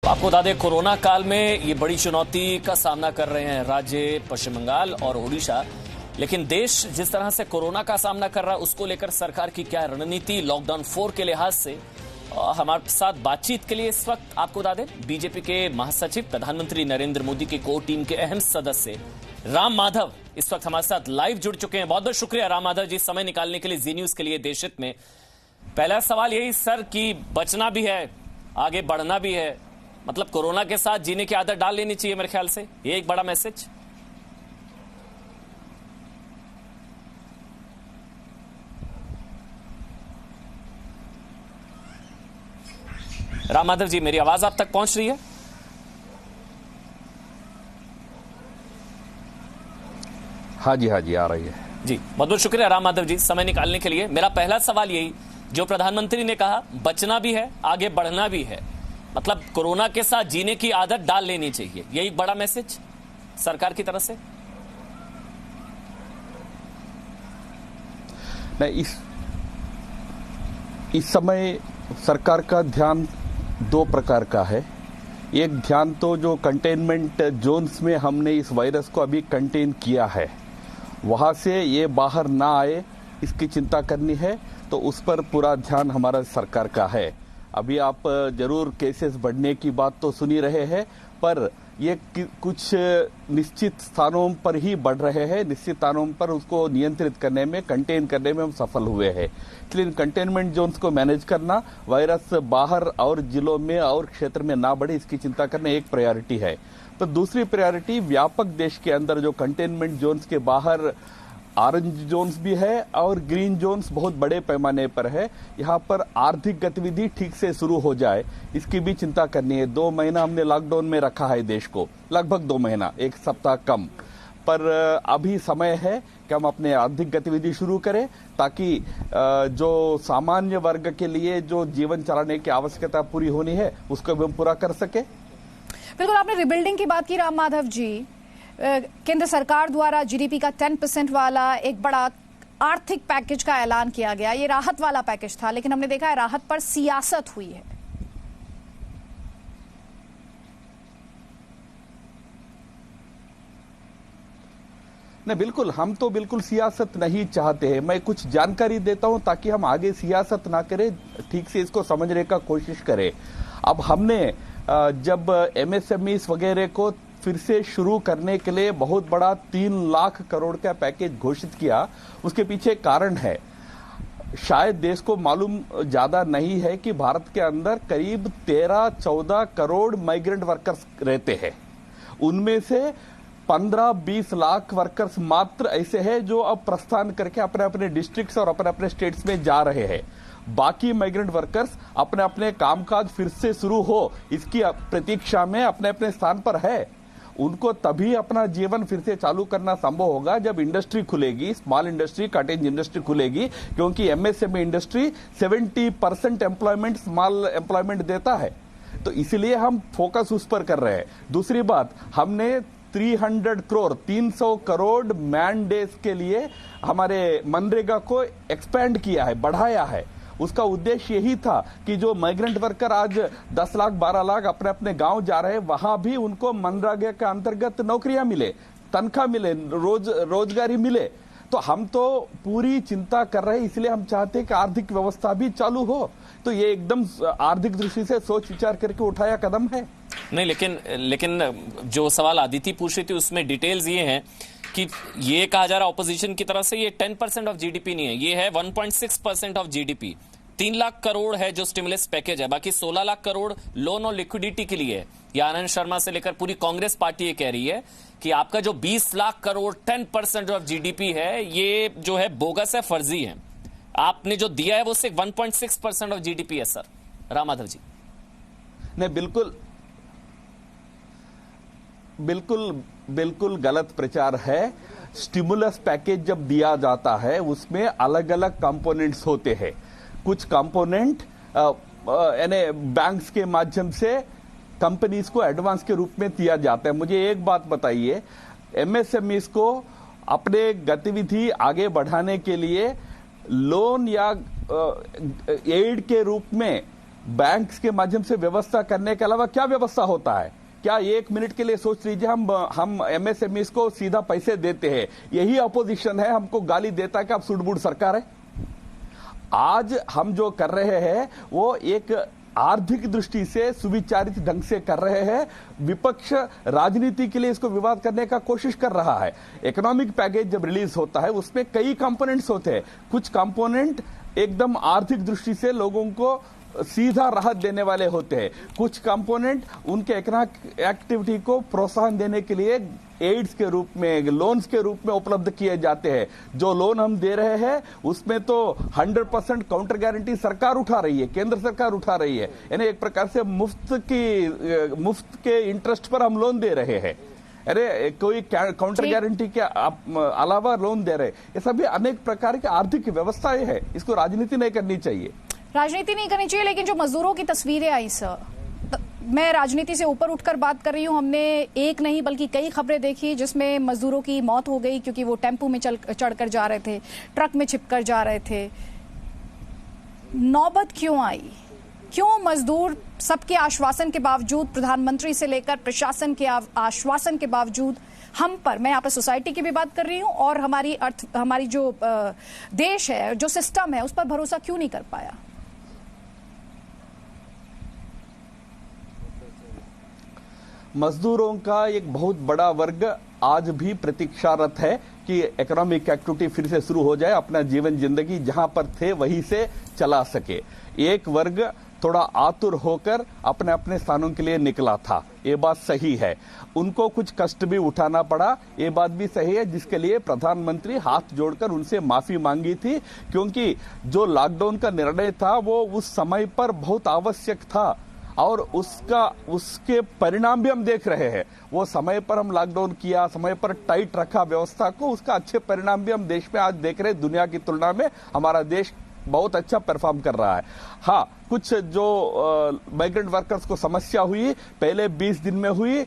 आपको बता दें, कोरोना काल में ये बड़ी चुनौती का सामना कर रहे हैं राज्य पश्चिम बंगाल और ओडिशा। लेकिन देश जिस तरह से कोरोना का सामना कर रहा है, उसको लेकर सरकार की क्या रणनीति, लॉकडाउन 4 के लिहाज से। हमारे साथ बातचीत के लिए इस वक्त आपको बता दें, बीजेपी के महासचिव, प्रधानमंत्री नरेंद्र मोदी की कोर टीम के अहम सदस्य राम माधव इस वक्त हमारे साथ लाइव जुड़ चुके हैं। बहुत बहुत शुक्रिया राम माधव जी, समय निकालने के लिए जी न्यूज के लिए देश हित में। पहला सवाल यही सर कि बचना भी है, आगे बढ़ना भी है, मतलब कोरोना के साथ जीने की आदत डाल लेनी चाहिए मेरे ख्याल से, ये एक बड़ा मैसेज। राम माधव जी, मेरी आवाज आप तक पहुंच रही है? हाँ जी आ रही है जी। बहुत बहुत शुक्रिया राम माधव जी, समय निकालने के लिए। मेरा पहला सवाल यही, जो प्रधानमंत्री ने कहा बचना भी है, आगे बढ़ना भी है, मतलब कोरोना के साथ जीने की आदत डाल लेनी चाहिए, यही बड़ा मैसेज सरकार की तरफ से। नहीं, इस समय सरकार का ध्यान दो प्रकार का है। एक ध्यान तो जो कंटेनमेंट जोन्स में हमने इस वायरस को अभी कंटेन किया है, वहां से ये बाहर ना आए, इसकी चिंता करनी है, तो उस पर पूरा ध्यान हमारा सरकार का है। अभी आप जरूर केसेस बढ़ने की बात तो सुनी रहे हैं, पर ये कुछ निश्चित स्थानों पर ही बढ़ रहे हैं। निश्चित स्थानों पर उसको नियंत्रित करने में, कंटेन करने में हम सफल हुए हैं। इसलिए इन कंटेनमेंट जोन्स को मैनेज करना, वायरस बाहर और जिलों में और क्षेत्र में ना बढ़े, इसकी चिंता करना एक प्रायोरिटी है। तो दूसरी प्रायोरिटी, व्यापक देश के अंदर जो कंटेनमेंट जोन्स के बाहर ऑरेंज जोन्स भी है और ग्रीन जोन्स बहुत बड़े पैमाने पर है, यहाँ पर आर्थिक गतिविधि ठीक से शुरू हो जाए, इसकी भी चिंता करनी है। 2 महीना हमने लॉकडाउन में रखा है देश को, लगभग 2 महीना, 1 सप्ताह कम, पर अभी समय है कि हम अपने आर्थिक गतिविधि शुरू करें, ताकि जो सामान्य वर्ग के लिए जो जीवन चलाने की आवश्यकता पूरी होनी है, उसको भी हम पूरा कर सके। बिल्कुल, आपने रिबिल्डिंग की बात की राम माधव जी। केंद्र सरकार द्वारा जीडीपी का 10% वाला एक बड़ा आर्थिक पैकेज का ऐलान किया गया। ये राहत वाला पैकेज था, लेकिन हमने देखा है राहत पर सियासत हुई है। नहीं, बिल्कुल, हम तो बिल्कुल सियासत नहीं चाहते हैं। मैं कुछ जानकारी देता हूं ताकि हम आगे सियासत ना करें, ठीक से इसको समझने का कोशिश करें। अब हमने जब एमएसएमई वगैरह को फिर से शुरू करने के लिए बहुत बड़ा 3 लाख करोड़ का पैकेज घोषित किया, उसके पीछे कारण है। शायद देश को मालूम ज्यादा नहीं है कि भारत के अंदर करीब 13-14 करोड़ माइग्रेंट वर्कर्स रहते हैं। उनमें से 15-20 लाख वर्कर्स मात्र ऐसे हैं जो अब प्रस्थान करके अपने अपने डिस्ट्रिक्ट्स और अपने अपने स्टेट्स में जा रहे हैं। बाकी माइग्रेंट वर्कर्स अपने अपने कामकाज फिर से शुरू हो, इसकी प्रतीक्षा में अपने अपने स्थान पर है। उनको तभी अपना जीवन फिर से चालू करना संभव होगा जब इंडस्ट्री खुलेगी, स्मॉल इंडस्ट्री, कॉटेज इंडस्ट्री खुलेगी, क्योंकि MSME industry 70% employment, small employment देता है। तो इसलिए हम फोकस उस पर कर रहे हैं। दूसरी बात, हमने 300 करोड़ मैन डेज के लिए हमारे मनरेगा को एक्सपेंड किया है, बढ़ाया है। उसका उद्देश्य यही था कि जो माइग्रेंट वर्कर आज 10 लाख 12 लाख अपने अपने गांव जा रहे हैं, वहां भी उनको मनरेगा के अंतर्गत नौकरियां मिले, तनख्वाह मिले, रोजगारी मिले। तो हम तो पूरी चिंता कर रहे हैं, इसलिए हम चाहते हैं कि आर्थिक व्यवस्था भी चालू हो। तो ये एकदम आर्थिक दृष्टि से सोच विचार करके उठाया कदम है। नहीं, लेकिन जो सवाल आदिति पूछ रही थी उसमें डिटेल्स ये हैं कि ये कहा जा रहा ऑपोजिशन की तरफ से ये 10% ऑफ जीडीपी नहीं है, ये है 1.6% ऑफ जीडीपी। 3 लाख करोड़ है जो स्टिमुलस पैकेज है, बाकी 16 लाख करोड़ लोन और लिक्विडिटी के लिए है। ये आनंद शर्मा से लेकर पूरी कांग्रेस पार्टी ये कह रही है कि आपका जो 20 लाख करोड़ 10% ऑफ जीडीपी है, ये जो है बोगस है, फर्जी है। आपने जो दिया है वो सिर्फ 1.6% ऑफ जीडीपी है सर। राम माधव जी। नहीं, बिल्कुल गलत प्रचार है। स्टिमुलस पैकेज जब दिया जाता है उसमें अलग अलग कंपोनेंट्स होते हैं। कुछ कंपोनेंट यानी बैंक्स के माध्यम से कंपनीज को एडवांस के रूप में दिया जाता है। मुझे एक बात बताइए, एमएसएमईज को अपने गतिविधि आगे बढ़ाने के लिए लोन या एड के रूप में बैंक्स के माध्यम से व्यवस्था करने के अलावा क्या व्यवस्था होता है? क्या एक मिनट के लिए सोच लीजिए, हम एमएसएमईज को सीधा पैसे देते हैं, यही अपोजिशन है हमको गाली देता है कि आप सुडबुड सरकार है। आज हम जो कर रहे हैं वो एक आर्थिक दृष्टि से सुविचारित ढंग से कर रहे हैं। विपक्ष राजनीति के लिए इसको विवाद करने का कोशिश कर रहा है। इकोनॉमिक पैकेज जब रिलीज होता है उसमें कई कंपोनेंट्स होते हैं। कुछ कंपोनेंट एकदम आर्थिक दृष्टि से लोगों को सीधा राहत देने वाले होते हैं, कुछ कंपोनेंट उनके इकोनॉमिक एक्टिविटी को प्रोत्साहन देने के लिए एड्स के रूप में, लोन्स के रूप में उपलब्ध किए जाते हैं। जो लोन हम दे रहे हैं उसमें तो 100% काउंटर गारंटी सरकार उठा रही है, केंद्र सरकार उठा रही है, यानी एक प्रकार से मुफ्त के इंटरेस्ट पर हम लोन दे रहे हैं। अरे कोई काउंटर गारंटी के अलावा लोन दे रहे, ये सभी अनेक प्रकार की आर्थिक व्यवस्थाएं हैं। इसको राजनीति नहीं करनी चाहिए, राजनीति नहीं करनी चाहिए। लेकिन जो मजदूरों की तस्वीरें आई सर, मैं राजनीति से ऊपर उठकर बात कर रही हूं। हमने एक नहीं बल्कि कई खबरें देखी जिसमें मजदूरों की मौत हो गई क्योंकि वो टेम्पो में चढ़कर जा रहे थे, ट्रक में छिपकर जा रहे थे। नौबत क्यों आई? क्यों मजदूर सबके आश्वासन के बावजूद, प्रधानमंत्री से लेकर प्रशासन के आश्वासन के बावजूद हम पर, मैं यहाँ पर सोसाइटी की भी बात कर रही हूँ, और हमारी जो देश है, जो सिस्टम है, उस पर भरोसा क्यों नहीं कर पाया? मजदूरों का एक बहुत बड़ा वर्ग आज भी प्रतीक्षारत है कि इकोनॉमिक एक्टिविटी फिर से शुरू हो जाए, अपना जीवन जिंदगी जहां पर थे वहीं से चला सके। एक वर्ग थोड़ा आतुर होकर अपने अपने स्थानों के लिए निकला था, ये बात सही है। उनको कुछ कष्ट भी उठाना पड़ा, ये बात भी सही है, जिसके लिए प्रधानमंत्री हाथ जोड़कर उनसे माफी मांगी थी, क्योंकि जो लॉकडाउन का निर्णय था वो उस समय पर बहुत आवश्यक था और उसके परिणाम भी हम देख रहे हैं। वो समय पर हम लॉकडाउन किया, समय पर टाइट रखा व्यवस्था को, उसका अच्छे परिणाम भी हम देश में आज देख रहे हैं। दुनिया की तुलना में हमारा देश बहुत अच्छा परफॉर्म कर रहा है। हाँ, कुछ जो माइग्रेंट वर्कर्स को समस्या हुई, पहले 20 दिन में हुई,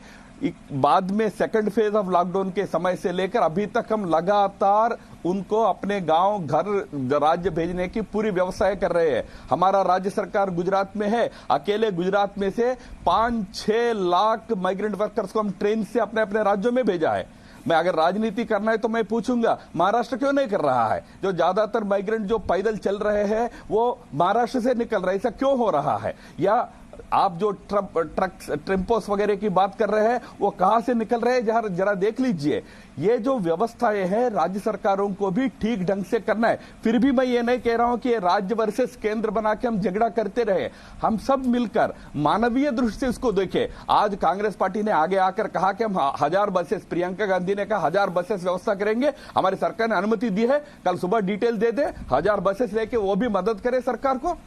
बाद में सेकंड फेज ऑफ लॉकडाउन के समय से लेकर अभी तक हम लगातार उनको अपने गांव, घर, राज्य भेजने की पूरी व्यवस्थाएं कर रहे हैं। हमारा राज्य सरकार गुजरात में है, अकेले गुजरात में से 5-6 लाख माइग्रेंट वर्कर्स को हम ट्रेन से अपने अपने राज्यों में भेजा है। मैं अगर राजनीति करना है तो मैं पूछूंगा महाराष्ट्र क्यों नहीं कर रहा है? जो ज्यादातर माइग्रेंट जो पैदल चल रहे हैं वो महाराष्ट्र से निकल रहे हैं, ऐसा क्यों हो रहा है? या आप जो ट्रक्स, टेम्पोस वगैरह की बात कर रहे हैं वो कहां से निकल रहे हैं, जरा देख लीजिए। ये जो व्यवस्थाएं हैं राज्य सरकारों को भी ठीक ढंग से करना है। फिर भी मैं ये नहीं कह रहा हूं कि राज्य वर्सेस केंद्र बना के हम झगड़ा करते रहे, हम सब मिलकर मानवीय दृष्टि से इसको देखें। आज कांग्रेस पार्टी ने आगे आकर कहा कि हम 1000 बसेस, प्रियंका गांधी ने कहा 1000 बसेस व्यवस्था करेंगे, हमारी सरकार ने अनुमति दी है, कल सुबह डिटेल दे दे, 1000 बसेस लेके वो भी मदद करे सरकार को।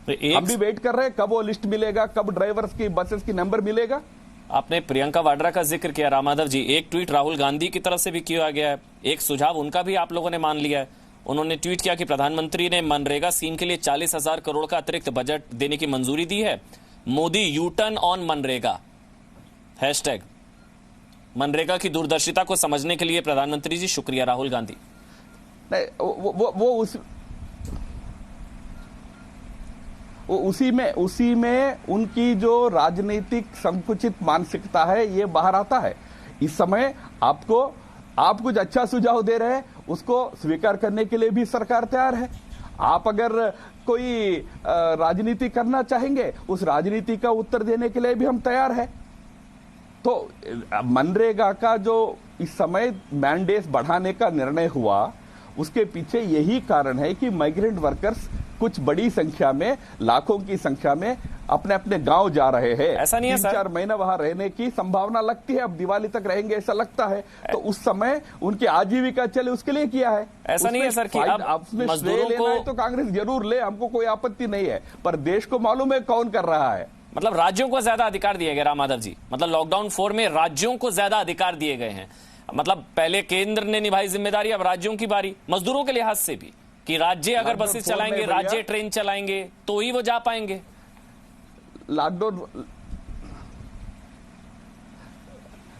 हम भी वेट कर रहे हैं कब वो लिस्ट मिलेगा, कब ड्राइवर्स की, बसेस की नंबर मिलेगा। आपने प्रियंका वाड्रा का जिक्र किया राम माधव जी, एक ट्वीट राहुल गांधी की तरफ से भी किया गया है, एक सुझाव उनका भी आप लोगों ने मान लिया है। उन्होंने ट्वीट किया कि प्रधानमंत्री ने मनरेगा स्कीम के लिए 40,000 करोड़ का अतिरिक्त बजट देने की मंजूरी दी है। Modi U turn on MNREGA, hashtag MNREGA की दूरदर्शिता को समझने के लिए प्रधानमंत्री जी शुक्रिया राहुल गांधी। नहीं, वो उसी में उनकी जो राजनीतिक संकुचित मानसिकता है ये बाहर आता है। इस समय आप कुछ अच्छा सुझाव दे रहे हैं, उसको स्वीकार करने के लिए भी सरकार तैयार है। आप अगर कोई राजनीति करना चाहेंगे, उस राजनीति का उत्तर देने के लिए भी हम तैयार है। तो मनरेगा का जो इस समय मैंडेट बढ़ाने का निर्णय हुआ, उसके पीछे यही कारण है कि माइग्रेंट वर्कर्स कुछ बड़ी संख्या में, लाखों की संख्या में अपने अपने गांव जा रहे हैं। ऐसा नहीं है सर, 3-4 महीना वहां रहने की संभावना लगती है, अब दिवाली तक रहेंगे ऐसा लगता है। तो उस समय उनकी आजीविका चले उसके लिए किया है। ऐसा नहीं है सर कि अब मजदूरों को लेना है तो कांग्रेस जरूर ले, हमको कोई आपत्ति नहीं है, पर देश को मालूम है कौन कर रहा है। मतलब राज्यों को ज्यादा अधिकार दिए गए राम माधव जी, मतलब लॉकडाउन 4 में राज्यों को ज्यादा अधिकार दिए गए हैं। मतलब पहले केंद्र ने निभाई जिम्मेदारी, अब राज्यों की बारी, मजदूरों के लिहाज से भी, कि राज्य अगर बसेस चलाएंगे, राज्य ट्रेन चलाएंगे तो ही वो जा पाएंगे।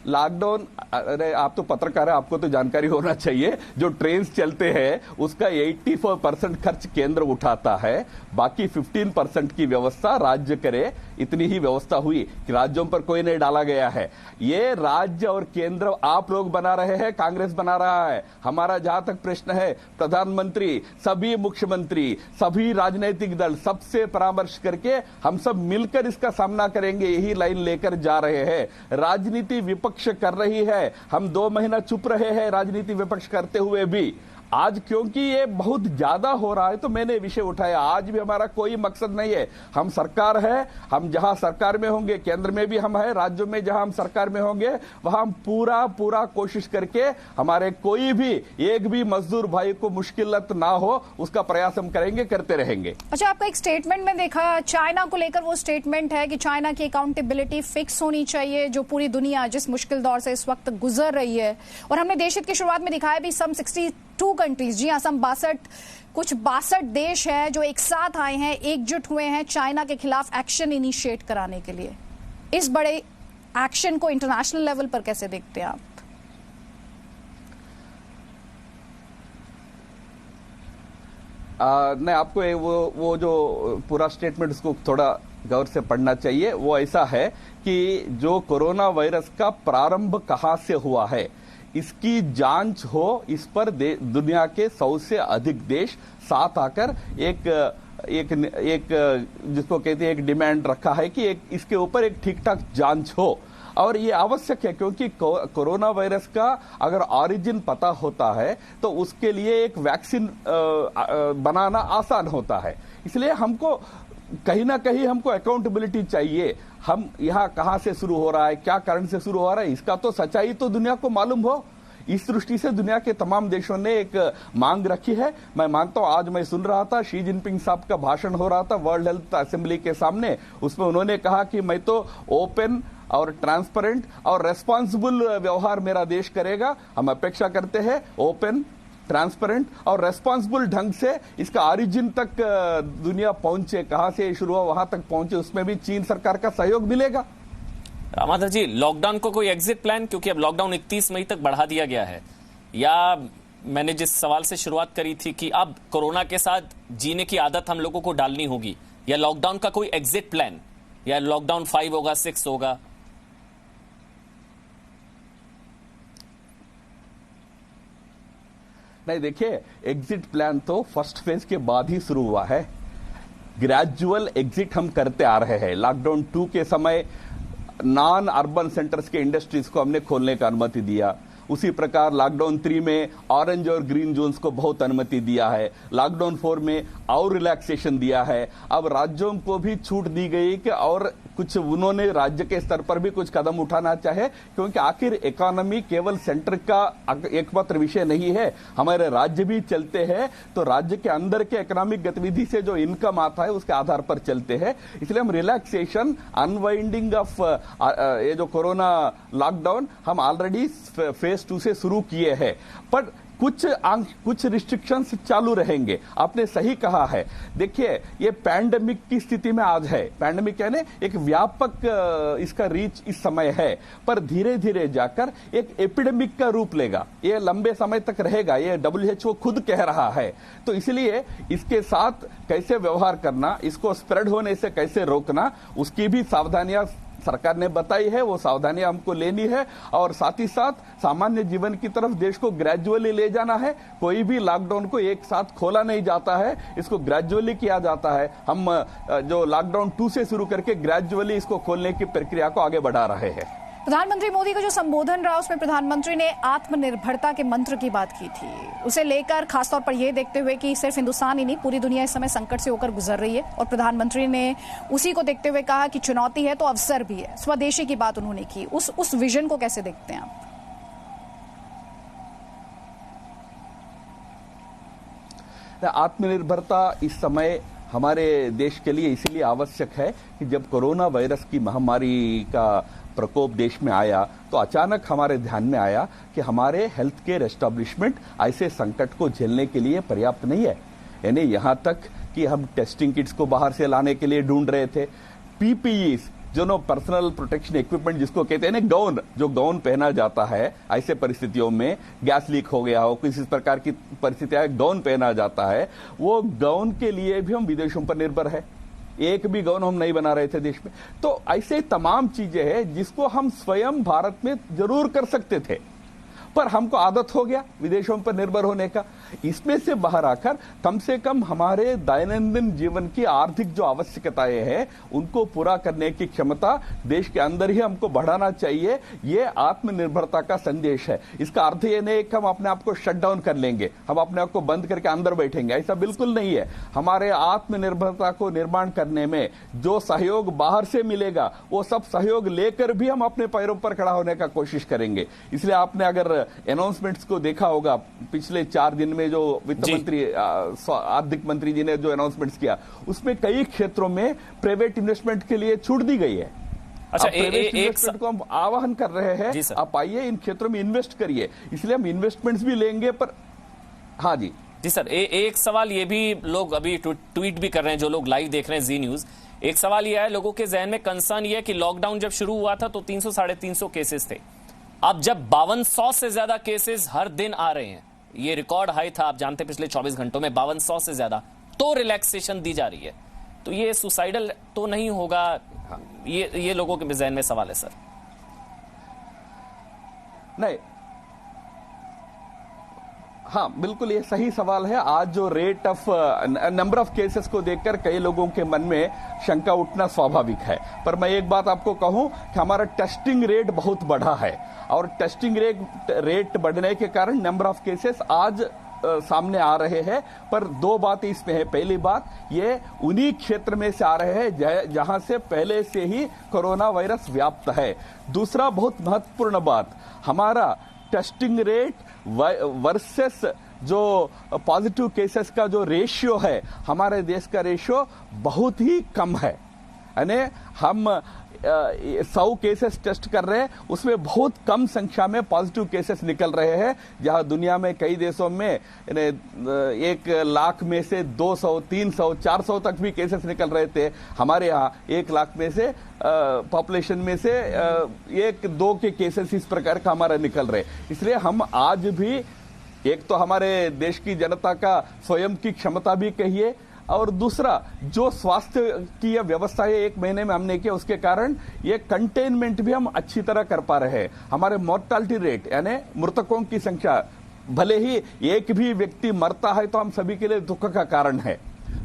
लॉकडाउन, अरे आप तो पत्रकार है, आपको तो जानकारी होना चाहिए। जो ट्रेन चलते हैं उसका 84% खर्च केंद्र उठाता है, बाकी 15% की व्यवस्था राज्य करे। इतनी ही व्यवस्था हुई कि राज्यों पर कोई नहीं डाला गया है। ये राज्य और केंद्र आप लोग बना रहे हैं, कांग्रेस बना रहा है। हमारा जहां तक प्रश्न है, प्रधानमंत्री, सभी मुख्यमंत्री, सभी राजनीतिक दल, सबसे परामर्श करके हम सब मिलकर इसका सामना करेंगे, यही लाइन लेकर जा रहे हैं। राजनीति विपक्ष कर रही है, हम 2 महीना चुप रहे हैं राजनीति विपक्ष करते हुए भी। आज क्योंकि ये बहुत ज्यादा हो रहा है तो मैंने विषय उठाया। आज भी हमारा कोई मकसद नहीं है, हम सरकार है, हम जहां सरकार में होंगे, केंद्र में भी हम है, राज्यों में जहां हम सरकार में होंगे वहां हम पूरा कोशिश करके हमारे कोई भी एक भी मजदूर भाई को मुश्किलत ना हो उसका प्रयास हम करेंगे, करते रहेंगे। अच्छा, आपका एक स्टेटमेंट में देखा चाइना को लेकर, वो स्टेटमेंट है कि चाइना की अकाउंटेबिलिटी फिक्स होनी चाहिए, जो पूरी दुनिया जिस मुश्किल दौर से इस वक्त गुजर रही है। और हमने देशहित की शुरुआत में दिखाया भी सम 62 कंट्रीज, जी हाँ, सम 62 देश हैं जो एक साथ आए हैं, एकजुट हुए हैं चाइना के खिलाफ एक्शन इनिशिएट कराने के लिए। इस बड़े एक्शन को इंटरनेशनल लेवल पर कैसे देखते हैं आप? नहीं, आपको वो जो पूरा स्टेटमेंट उसको थोड़ा गौर से पढ़ना चाहिए। वो ऐसा है कि जो कोरोना वायरस का प्रारंभ कहां से हुआ है इसकी जांच हो, इस पर दुनिया के 100 से अधिक देश साथ आकर एक जिसको कहते हैं एक डिमांड रखा है कि इसके ऊपर एक ठीक ठाक जांच हो। और ये आवश्यक है क्योंकि कोरोना वायरस का अगर ऑरिजिन पता होता है तो उसके लिए एक वैक्सीन बनाना आसान होता है। इसलिए हमको कहीं ना कहीं हमको अकाउंटेबिलिटी चाहिए। हम यहाँ कहां से शुरू हो रहा है, क्या कारण से शुरू हो रहा है, इसका तो सच्चाई तो दुनिया को मालूम हो। इस दृष्टि से दुनिया के तमाम देशों ने एक मांग रखी है। मैं मानता हूं, आज मैं सुन रहा था शी जिनपिंग साहब का भाषण हो रहा था वर्ल्ड हेल्थ असेंबली के सामने, उसमें उन्होंने कहा कि मैं तो ओपन और ट्रांसपेरेंट और रेस्पॉन्सिबल व्यवहार मेरा देश करेगा। हम अपेक्षा करते हैं ओपन, ट्रांसपेरेंट और रेस्पॉन्सिबल ढंग से इसका ऑरिजिन तक दुनिया पहुंचे, कहां से शुरू हुआ वहां तक पहुंचे, उसमें भी चीन सरकार का सहयोग मिलेगा। रामाधर जी, लॉकडाउन को कोई एग्जिट प्लान, क्योंकि अब लॉकडाउन 31 मई तक बढ़ा दिया गया है, या मैंने जिस सवाल से शुरुआत करी थी कि अब कोरोना के साथ जीने की आदत हम लोगों को डालनी होगी, या लॉकडाउन का कोई एग्जिट प्लान, या लॉकडाउन 5 होगा, 6 होगा? नहीं, देखिए, एग्जिट प्लान तो फर्स्ट फेज के बाद ही शुरू हुआ है। ग्रेजुअल एग्जिट हम करते आ रहे हैं। लॉकडाउन 2 के समय नॉन अर्बन सेंटर्स के इंडस्ट्रीज को हमने खोलने का अनुमति दिया। उसी प्रकार लॉकडाउन 3 में ऑरेंज और ग्रीन जोन्स को बहुत अनुमति दिया है। लॉकडाउन 4 में और रिलैक्सेशन दिया है। अब राज्यों को भी छूट दी गई कि और कुछ उन्होंने राज्य के स्तर पर भी कुछ कदम उठाना चाहे, क्योंकि आखिर इकोनॉमी केवल सेंटर का एकमात्र विषय नहीं है, हमारे राज्य भी चलते हैं। तो राज्य के अंदर के इकोनॉमिक गतिविधि से जो इनकम आता है उसके आधार पर चलते हैं। इसलिए हम रिलैक्सेशन, अनवाइंडिंग ऑफ ये जो कोरोना लॉकडाउन हम ऑलरेडी फेज 2 से शुरू किए हैं, पर कुछ रिस्ट्रिक्शंस चालू रहेंगे। आपने सही कहा है। देखिए, ये पैंडेमिक की स्थिति में आज है। पैंडेमिक यानी एक व्यापक इसका रीच इस समय है, पर धीरे धीरे जाकर एक एपिडेमिक का रूप लेगा। ये लंबे समय तक रहेगा, ये WHO खुद कह रहा है। तो इसलिए इसके साथ कैसे व्यवहार करना, इसको स्प्रेड होने से कैसे रोकना, उसकी भी सावधानियां सरकार ने बताई है। वो सावधानियां हमको लेनी है और साथ ही साथ सामान्य जीवन की तरफ देश को ग्रेजुअली ले जाना है। कोई भी लॉकडाउन को एक साथ खोला नहीं जाता है, इसको ग्रेजुअली किया जाता है। हम जो लॉकडाउन 2 से शुरू करके ग्रेजुअली इसको खोलने की प्रक्रिया को आगे बढ़ा रहे हैं। प्रधानमंत्री मोदी का जो संबोधन रहा उसमें प्रधानमंत्री ने आत्मनिर्भरता के मंत्र की बात की थी। उसे लेकर खासतौर पर यह देखते हुए कि सिर्फ हिंदुस्तान ही नहीं, पूरी दुनिया इस समय संकट से होकर गुजर रही है, और प्रधानमंत्री ने उसी को देखते हुए कहा कि चुनौती है तो अवसर भी है। स्वदेशी की बात उन्होंने की। उस विजन को कैसे देखते हैं आप? आत्मनिर्भरता इस समय हमारे देश के लिए इसलिए आवश्यक है कि जब कोरोना वायरस की महामारी का प्रकोप देश में आया तो अचानक हमारे ध्यान में आया कि हमारे हेल्थ केयर एस्टेब्लिशमेंट ऐसे संकट को झेलने के लिए पर्याप्त नहीं है। यानी यहां तक कि हम टेस्टिंग किट्स को बाहर से लाने के लिए ढूंढ रहे थे, PPEs जो पर्सनल प्रोटेक्शन इक्विपमेंट जिसको कहते हैं ना, गाउन, जो गाउन पहना जाता है ऐसे परिस्थितियों में, गैस लीक हो गया हो, किसी प्रकार की परिस्थितियां, गाउन पहना जाता है, वो गाउन के लिए भी हम विदेशों पर निर्भर है। एक भी गाउन हम नहीं बना रहे थे देश में। तो ऐसे तमाम चीजें हैं जिसको हम स्वयं भारत में जरूर कर सकते थे, पर हमको आदत हो गया विदेशों पर निर्भर होने का। इसमें से बाहर आकर कम से कम हमारे दैनंदिन जीवन की आर्थिक जो आवश्यकताएं हैं उनको पूरा करने की क्षमता देश के अंदर ही हमको बढ़ाना चाहिए। ये आत्मनिर्भरता का संदेश है। इसका अर्थ ये नहीं कि हम अपने आप को शट डाउन कर लेंगे, हम अपने आप को बंद करके अंदर बैठेंगे, ऐसा बिल्कुल नहीं है। हमारे आत्मनिर्भरता को निर्माण करने में जो सहयोग बाहर से मिलेगा वो सब सहयोग लेकर भी हम अपने पैरों पर खड़ा होने का कोशिश करेंगे। इसलिए आपने अगर अनाउंसमेंट्स को देखा होगा, पिछले 4 दिन में जो वित्त मंत्री, आर्थिक मंत्री जी ने जो अनाउंसमेंट्स किया, उसमें कई क्षेत्रों में प्राइवेट इन्वेस्टमेंट के लिए छूट दी गई है। अच्छा, प्राइवेट इन्वेस्टमेंट को हम आह्वान कर रहे हैं, आप आइए इन क्षेत्रों में इन्वेस्ट करिए। इसलिए हम इन्वेस्टमेंट्स भी लेंगे। पर हाँ जी सर, एक सवाल ये भी लोग अभी ट्वीट भी कर रहे हैं, जो लोग लाइव देख रहे हैं जी न्यूज। एक सवाल यह है, लोगों के जहन में कंसर्न यह है कि लॉकडाउन जब शुरू हुआ था तो 300-350 केसेस थे। अब जब 5200 से ज्यादा केसेस हर दिन आ रहे हैं, ये रिकॉर्ड हाई था, आप जानते हैं पिछले 24 घंटों में 5200 से ज्यादा, तो रिलैक्सेशन दी जा रही है, तो ये सुसाइडल तो नहीं होगा? ये लोगों के जहन में सवाल है सर। नहीं, हाँ बिल्कुल, ये सही सवाल है। आज जो rate of number of cases को देखकर कई लोगों के मन में शंका उठना स्वाभाविक है। पर मैं एक बात आपको कहूं कि हमारा टेस्टिंग रेट बहुत बढ़ा है, और टेस्टिंग रेट बढ़ने के कारण नंबर ऑफ केसेस आज सामने आ रहे हैं। पर 2 बातें इसमें है। पहली बात, ये उन्हीं क्षेत्र में से आ रहे हैं जहां से पहले से ही कोरोना वायरस व्याप्त है। दूसरा बहुत महत्वपूर्ण बात, हमारा टेस्टिंग रेट वर्सेस जो पॉजिटिव केसेस का जो रेशियो है, हमारे देश का रेशियो बहुत ही कम है। यानी हम 100 केसेस टेस्ट कर रहे हैं, उसमें बहुत कम संख्या में पॉजिटिव केसेस निकल रहे हैं। जहां दुनिया में कई देशों में 1 लाख में से 200, 300, 400 तक भी केसेस निकल रहे थे, हमारे यहाँ 1 लाख में से पॉपुलेशन में से 1-2 के केसेस इस प्रकार का हमारा निकल रहे। इसलिए हम आज भी, एक तो हमारे देश की जनता का स्वयं की क्षमता भी कहिए, और दूसरा जो स्वास्थ्य की व्यवस्था है 1 महीने में हमने किया, उसके कारण ये कंटेनमेंट भी हम अच्छी तरह कर पा रहे हैं। हमारे मोर्टालिटी रेट यानी मृतकों की संख्या, भले ही एक भी व्यक्ति मरता है तो हम सभी के लिए दुख का कारण है,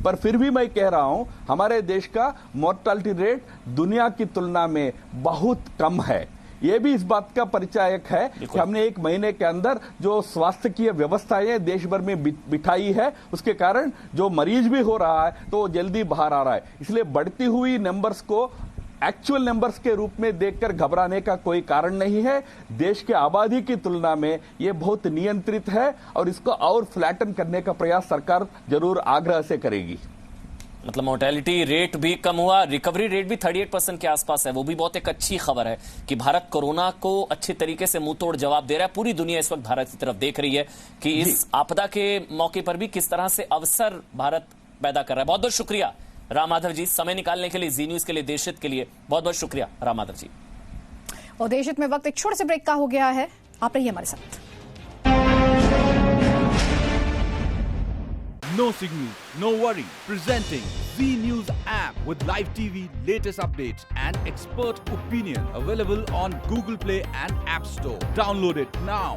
पर फिर भी मैं कह रहा हूं हमारे देश का मोर्टालिटी रेट दुनिया की तुलना में बहुत कम है। ये भी इस बात का परिचायक है कि हमने 1 महीने के अंदर जो स्वास्थ्य की व्यवस्थाएं देश भर में बिठाई है, उसके कारण जो मरीज भी हो रहा है तो जल्दी बाहर आ रहा है। इसलिए बढ़ती हुई नंबर्स को एक्चुअल नंबर्स के रूप में देखकर घबराने का कोई कारण नहीं है। देश के आबादी की तुलना में ये बहुत नियंत्रित है, और इसको और फ्लैटन करने का प्रयास सरकार जरूर आग्रह से करेगी। मतलब मोर्टेलिटी रेट भी कम हुआ, रिकवरी रेट भी 38% के आसपास है। वो भी बहुत एक अच्छी खबर है कि भारत कोरोना को अच्छे तरीके से मुंह तोड़ जवाब दे रहा है। पूरी दुनिया इस वक्त भारत की तरफ देख रही है कि इस आपदा के मौके पर भी किस तरह से अवसर भारत पैदा कर रहा है। बहुत बहुत शुक्रिया राम माधव जी, समय निकालने के लिए, जी न्यूज के लिए, देशहित के लिए बहुत बहुत शुक्रिया राम माधव जी। और देशहित में वक्त एक छोटे से ब्रेक का हो गया है, आप रहिए हमारे साथ। No signal, no worry. Presenting Z News app with live TV, latest updates and expert opinion. Available on Google Play and App Store. Download it now.